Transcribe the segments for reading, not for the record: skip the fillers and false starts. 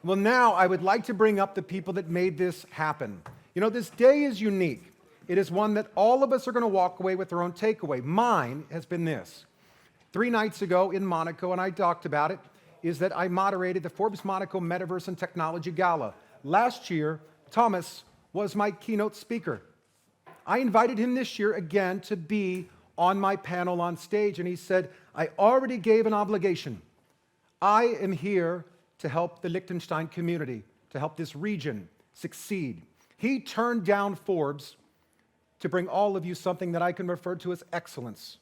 Well, now I would like to bring up the people that made this happen. You know, this day is unique. It is one that all of us are going to walk away with their own takeaway. Mine has been this. 3 nights ago in Monaco, and I talked about it, is that I moderated the Forbes Monaco Metaverse and Technology Gala. Last year, Thomas was my keynote speaker. I invited him this year again to be on my panel on stage, and he said, I already gave an obligation. I am here to help the Liechtenstein community, to help this region succeed. He turned down Forbes to bring all of you something that I can refer to as excellence.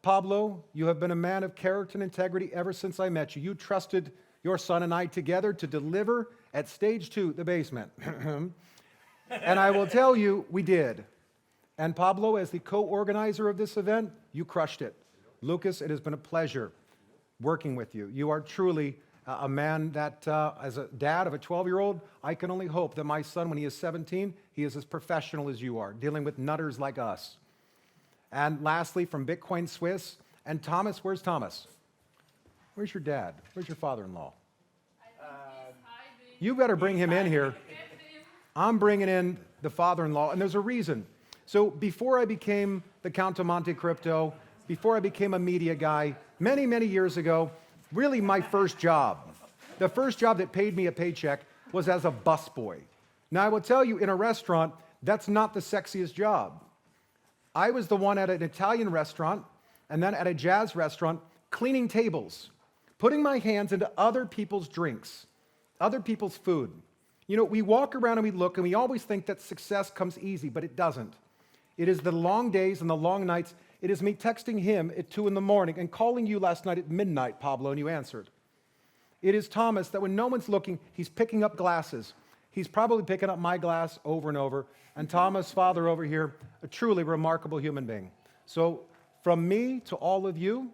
Pablo, you have been a man of character and integrity ever since I met you. You trusted your son and I together to deliver at stage 2, the basement. And I will tell you, we did. And Pablo, as the co-organizer of this event, you crushed it. Lucas, it has been a pleasure working with you. You are truly a man that, as a dad of a 12-year-old, I can only hope that my son, when he is 17, he is as professional as you are, dealing with nutters like us. And lastly, from Bitcoin Swiss, and Thomas, where's Thomas? Where's your dad? Where's your father-in-law? You better bring him in here. I'm bringing in the father-in-law, and there's a reason. So before I became the Count of Monte Crypto, before I became a media guy, many, many years ago, really my first job, the first job that paid me a paycheck was as a busboy. Now, I will tell you, in a restaurant, that's not the sexiest job. I was the one at an Italian restaurant and then at a jazz restaurant cleaning tables, putting my hands into other people's drinks, other people's food. You know, we walk around and we look and we always think that success comes easy, but it doesn't. It is the long days and the long nights. It is me texting him at 2 in the morning and calling you last night at midnight, Pablo, and you answered. It is Thomas that when no one's looking, he's picking up glasses. He's probably picking up my glass over and over. And Thomas, father over here, a truly remarkable human being. So from me to all of you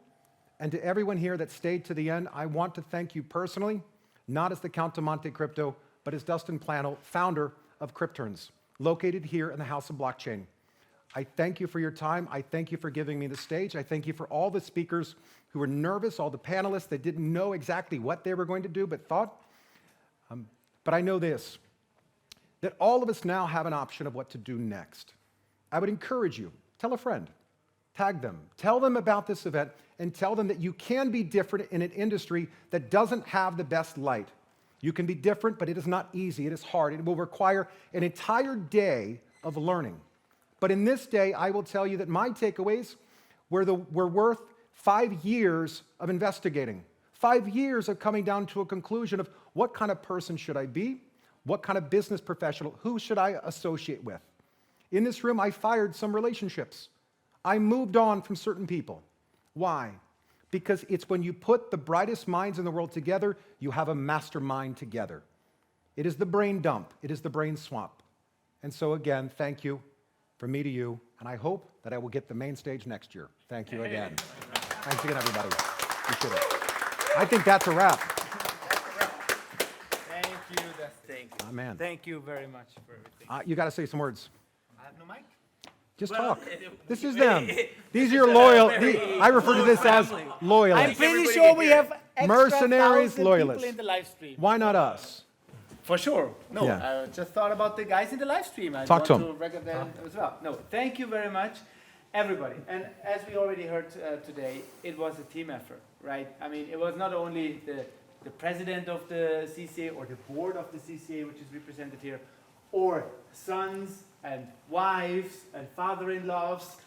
and to everyone here that stayed to the end, I want to thank you personally, not as the Count of Monte Crypto, but as Dustin Plantholt, founder of Crypturns, located here in the House of Blockchain. I thank you for your time. I thank you for giving me the stage. I thank you for all the speakers who were nervous, all the panelists that didn't know exactly what they were going to do, but thought. But I know this, that all of us now have an option of what to do next. I would encourage you, tell a friend, tag them, tell them about this event, and tell them that you can be different in an industry that doesn't have the best light. You can be different, but it is not easy. It is hard. It will require an entire day of learning. But in this day, I will tell you that my takeaways were worth 5 years of investigating, 5 years of coming down to a conclusion of what kind of person should I be, what kind of business professional, who should I associate with. In this room, I fired some relationships. I moved on from certain people. Why? Because it's when you put the brightest minds in the world together, you have a mastermind together. It is the brain dump. It is the brain swap. And so again, thank you. From me to you, and I hope that I will get the main stage next year. Thank you again. Thanks again, everybody. Appreciate it. I think that's a wrap. Thank you, Dustin. Thank you. Man. Thank you very much for everything. You got to say some words. I have no mic. Just talk. This is them. These are your loyal. I refer to this as loyalists. I'm pretty sure we have extra Mercenaries, 1,000 loyalists. people in the live stream. Why not us? For sure. No, Yeah. I just thought about the guys in the live stream. I Talk to want 'em. to recognize them as well. No, thank you very much, everybody. And as we already heard today, it was a team effort, right? I mean, it was not only the president of the CCA or the board of the CCA, which is represented here, or sons and wives and father-in-laws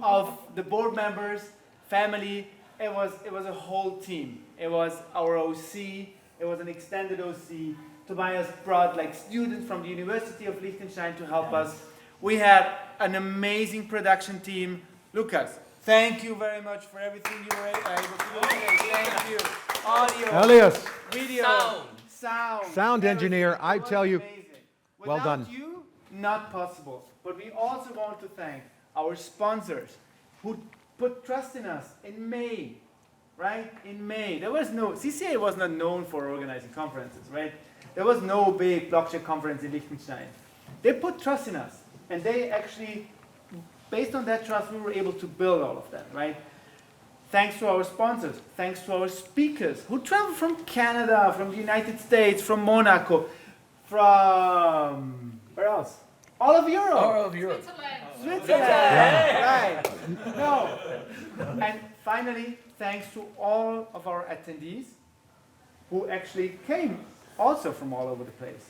of the board members, family. It was a whole team. It was our OC. It was an extended OC. Tobias brought like students from the University of Liechtenstein to help us. We had an amazing production team. Lucas, thank you very much for everything you were able to do today. Thank you. Audio, Elias, video, sound Sound engineer, everything. I It was tell you, amazing. well done. Without you, not possible. But we also want to thank our sponsors who put trust in us in May, right? In May. CCA was not known for organizing conferences, right? There was no big blockchain conference in Liechtenstein. They put trust in us, and they actually, based on that trust, we were able to build all of that, right? Thanks to our sponsors. Thanks to our speakers who travel from Canada, from the United States, from Monaco, from where else? All of Europe. All of Europe. Switzerland. Right. No. And finally, thanks to all of our attendees who actually came also from all over the place.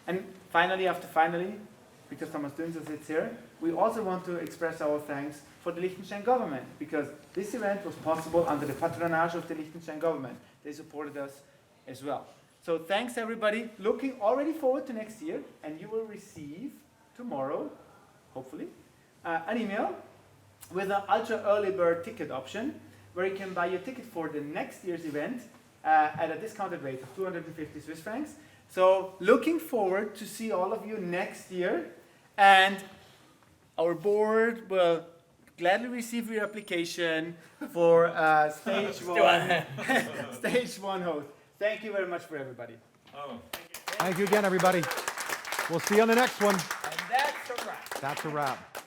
And finally, because Thomas Dünzer sits here, we also want to express our thanks for the Liechtenstein government, because this event was possible under the patronage of the Liechtenstein government. They supported us as well. So thanks everybody. Looking already forward to next year, and you will receive tomorrow, hopefully, an email with an ultra early bird ticket option, where you can buy your ticket for the next year's event at a discounted rate of 250 Swiss francs. So looking forward to see all of you next year, and our board will gladly receive your application for stage one host. Thank you very much for everybody. Thank you again, everybody. We'll see you on the next one. And that's a wrap. That's a wrap.